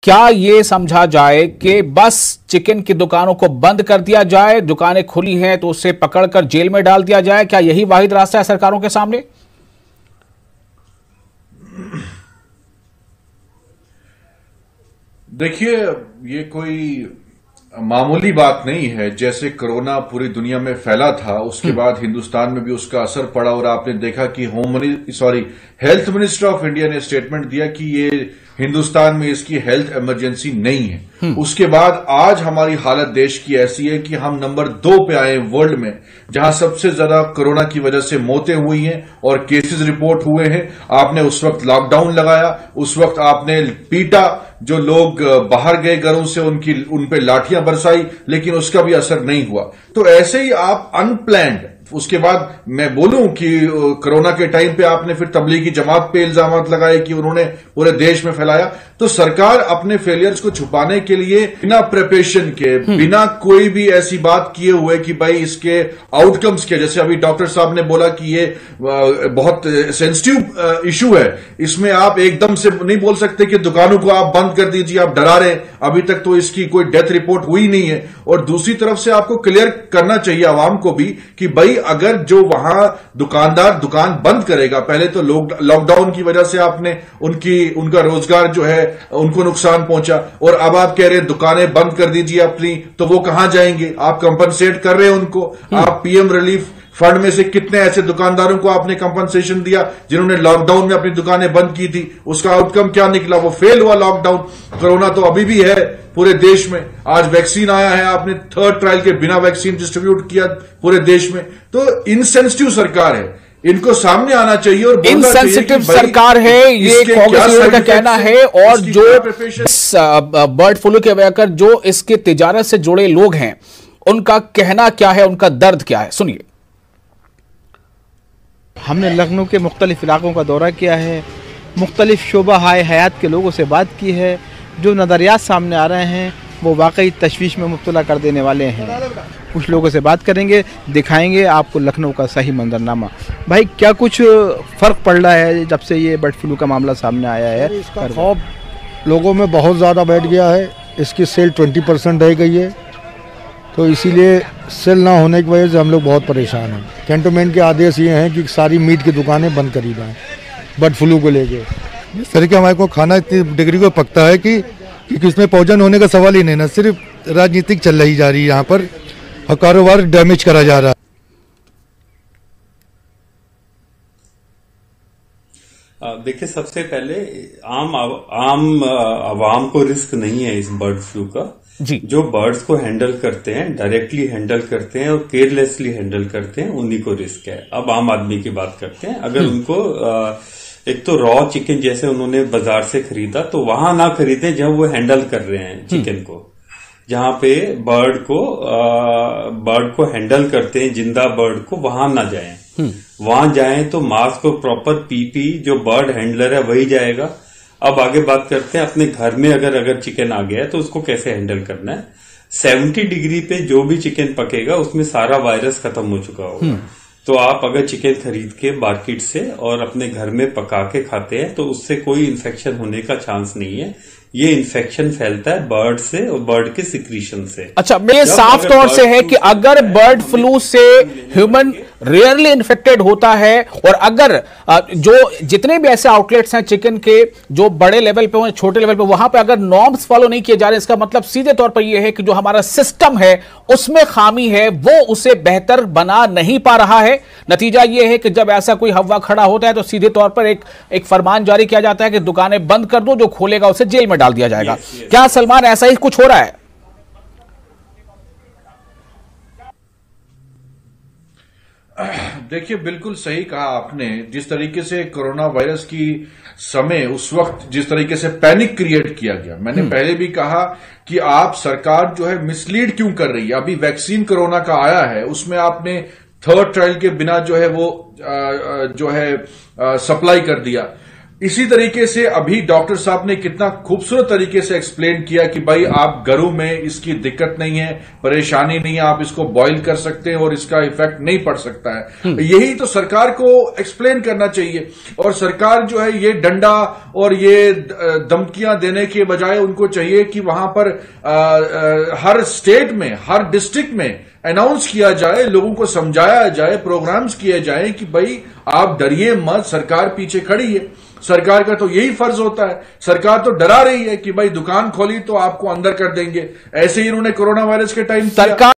क्या ये समझा जाए कि बस चिकन की दुकानों को बंद कर दिया जाए, दुकानें खुली हैं तो उसे पकड़कर जेल में डाल दिया जाए? क्या यही वाहिद रास्ता है सरकारों के सामने? देखिए, ये कोई मामूली बात नहीं है। जैसे कोरोना पूरी दुनिया में फैला था, उसके बाद हिंदुस्तान में भी उसका असर पड़ा और आपने देखा कि हेल्थ मिनिस्टर ऑफ इंडिया ने स्टेटमेंट दिया कि ये हिंदुस्तान में इसकी हेल्थ इमरजेंसी नहीं है। उसके बाद आज हमारी हालत देश की ऐसी है कि हम नंबर 2 पे आए वर्ल्ड में, जहां सबसे ज्यादा कोरोना की वजह से मौतें हुई हैं और केसेस रिपोर्ट हुए हैं। आपने उस वक्त लॉकडाउन लगाया, उस वक्त आपने पीटा, जो लोग बाहर गए घरों से उन पे लाठियां बरसाई, लेकिन उसका भी असर नहीं हुआ। तो ऐसे ही आप अनप्लैंड, उसके बाद मैं बोलूं कि कोरोना के टाइम पे आपने फिर तबलीगी जमात पे इल्जाम लगाए कि उन्होंने पूरे देश में फैलाया। तो सरकार अपने फेलियर्स को छुपाने के लिए बिना प्रिपरेशन के, बिना कोई भी ऐसी बात किए हुए कि भाई इसके आउटकम्स के, जैसे अभी डॉक्टर साहब ने बोला कि ये बहुत सेंसिटिव इशू है, इसमें आप एकदम से नहीं बोल सकते कि दुकानों को आप बंद कर दीजिए, आप डरा रहे हैं। अभी तक तो इसकी कोई डेथ रिपोर्ट हुई नहीं है। और दूसरी तरफ से आपको क्लियर करना चाहिए आवाम को भी कि भाई अगर जो वहां दुकानदार दुकान बंद करेगा, पहले तो लॉकडाउन की वजह से आपने उनका रोजगार जो है उनको नुकसान पहुंचा, और अब आप कह रहे हैं दुकानें बंद कर दीजिए अपनी, तो वो कहां जाएंगे? आप कंपनसेट कर रहे हैं उनको। आप पीएम रिलीफ फंड में से कितने ऐसे दुकानदारों को आपने कंपनसेशन दिया जिन्होंने लॉकडाउन में अपनी दुकानें बंद की थी? उसका आउटकम क्या निकला? वो फेल हुआ लॉकडाउन। कोरोना तो अभी भी है पूरे देश में। आज वैक्सीन आया है, आपने 3rd ट्रायल के बिना वैक्सीन डिस्ट्रीब्यूट किया पूरे देश में। तो इनसेंसिटिव सरकार है, इनको सामने आना चाहिए और बोलना चाहिए। इनसेंसिटिव सरकार है, ये कांग्रेस का कहना है। और जो बर्ड फ्लू के लेकर जो इसके तिजारत से जुड़े लोग हैं, उनका कहना क्या है, उनका दर्द क्या है, सुनिए। हमने लखनऊ के मुख्तलिफ इलाकों का दौरा किया है, मुख्तलिफ शोबा हाय हयात के लोगों से बात की है। जो नज़रियात सामने आ रहे हैं वो वाकई तशवीश में मुब्तला कर देने वाले हैं। कुछ लोगों से बात करेंगे, दिखाएंगे आपको लखनऊ का सही मंजरनामा। भाई, क्या कुछ फ़र्क पड़ रहा है जब से ये बर्ड फ्लू का मामला सामने आया है? इसका खौफ लोगों में बहुत ज़्यादा बैठ गया है। इसकी सेल 20% रह गई है, तो इसीलिए सेल ना होने की वजह से हम लोग बहुत परेशान हैं। कैंटोनमेंट के आदेश ये हैं कि सारी मीट की दुकानें बंद करी जाएँ बर्ड फ्लू को लेके। इस तरीके हमारे को खाना इतनी डिग्री को पकता है कि इसमें पॉइजन होने का सवाल ही नहीं ना। सिर्फ राजनीतिक चल रही जा रही है यहाँ पर और कारोबार डैमेज करा जा रहा है। देखिए, सबसे पहले आम आवाम को रिस्क नहीं है इस बर्ड फ्लू का जी। जो बर्ड्स को हैंडल करते हैं, डायरेक्टली हैंडल करते हैं और केयरलेसली हैंडल करते हैं, उन्हीं को रिस्क है। अब आम आदमी की बात करते हैं। अगर उनको एक तो रॉ चिकन जैसे उन्होंने बाजार से खरीदा, तो वहां ना खरीदे जब वो हैंडल कर रहे हैं चिकन को, जहां पे बर्ड को हैंडल करते हैं, जिंदा बर्ड को, वहां ना जाएं। वहां जाएं तो मास्क और प्रॉपर पीपी जो बर्ड हैंडलर है वही जाएगा। अब आगे बात करते हैं अपने घर में अगर चिकन आ गया है तो उसको कैसे हैंडल करना है। 70 डिग्री पे जो भी चिकन पकेगा उसमें सारा वायरस खत्म हो चुका होगा। तो आप अगर चिकन खरीद के मार्केट से और अपने घर में पका के खाते हैं तो उससे कोई इन्फेक्शन होने का चांस नहीं है। ये इन्फेक्शन फैलता है बर्ड से और बर्ड के सिक्रीशन से। अच्छा, ये साफ तौर से है कि अगर बर्ड फ्लू से ह्यूमन रेयरली इन्फेक्टेड होता है, और अगर जो जितने भी ऐसे आउटलेट्स हैं चिकन के, जो बड़े लेवल पे हो, छोटे लेवल पे, वहां पे अगर नॉर्म्स फॉलो नहीं किए जा रहे, इसका मतलब सीधे तौर पर यह है कि जो हमारा सिस्टम है उसमें खामी है, वो उसे बेहतर बना नहीं पा रहा है। नतीजा यह है कि जब ऐसा कोई हवा खड़ा होता है तो सीधे तौर पर एक फरमान जारी किया जाता है कि दुकानें बंद कर दो, जो खोलेगा उसे जेल में डाल दिया जाएगा। क्या सलमान ऐसा ही कुछ हो रहा है? देखिए, बिल्कुल सही कहा आपने। जिस तरीके से कोरोना वायरस की समय उस वक्त जिस तरीके से पैनिक क्रिएट किया गया, मैंने पहले भी कहा कि आप सरकार जो है मिसलीड क्यों कर रही है। अभी वैक्सीन कोरोना का आया है, उसमें आपने 3rd ट्रायल के बिना जो है वो सप्लाई कर दिया। इसी तरीके से अभी डॉक्टर साहब ने कितना खूबसूरत तरीके से एक्सप्लेन किया कि भाई आप घरों में इसकी दिक्कत नहीं है, परेशानी नहीं है, आप इसको बॉईल कर सकते हैं और इसका इफेक्ट नहीं पड़ सकता है। यही तो सरकार को एक्सप्लेन करना चाहिए। और सरकार जो है ये डंडा और ये धमकियां देने के बजाय उनको चाहिए कि वहां पर हर स्टेट में, हर डिस्ट्रिक्ट में अनाउंस किया जाए, लोगों को समझाया जाए, प्रोग्राम्स किए जाए कि भाई आप डरिए मत, सरकार पीछे खड़ी है। सरकार का तो यही फर्ज होता है। सरकार तो डरा रही है कि भाई दुकान खोली तो आपको अंदर कर देंगे। ऐसे ही इन्होंने कोरोना वायरस के टाइम सरकार